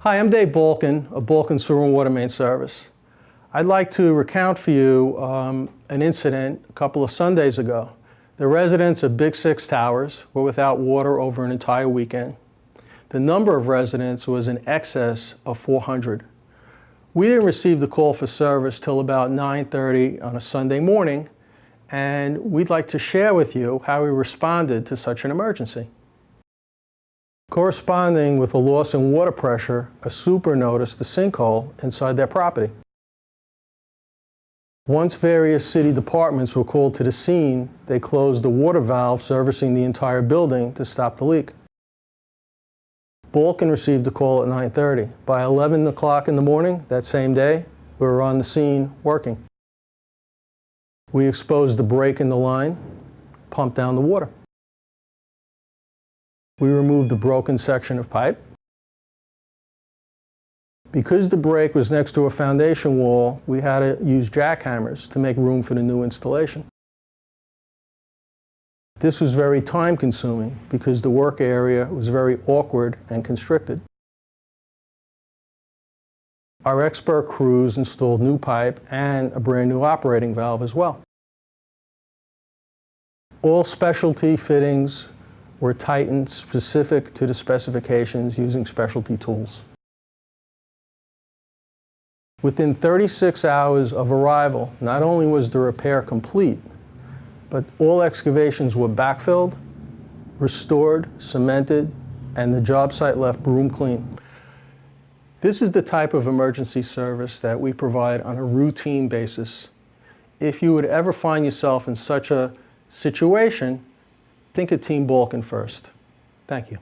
Hi, I'm Dave Balkan of Balkan Sewer and Water Main Service. I'd like to recount for you an incident a couple of Sundays ago. The residents of Big Six Towers were without water over an entire weekend. The number of residents was in excess of 400. We didn't receive the call for service till about 9:30 on a Sunday morning, and we'd like to share with you how we responded to such an emergency. Corresponding with a loss in water pressure, a super noticed a sinkhole inside their property. Once various city departments were called to the scene, they closed the water valve servicing the entire building to stop the leak. Balkan received a call at 9:30. By 11 o'clock in the morning that same day, we were on the scene working. We exposed the break in the line, pumped down the water. We removed the broken section of pipe. Because the break was next to a foundation wall, we had to use jackhammers to make room for the new installation. This was very time-consuming because the work area was very awkward and constricted. Our expert crews installed new pipe and a brand new operating valve as well. All specialty fittings were tightened specific to the specifications using specialty tools. Within 36 hours of arrival, not only was the repair complete, but all excavations were backfilled, restored, cemented, and the job site left broom clean. This is the type of emergency service that we provide on a routine basis. If you would ever find yourself in such a situation, think of TeamBalkan first. Thank you.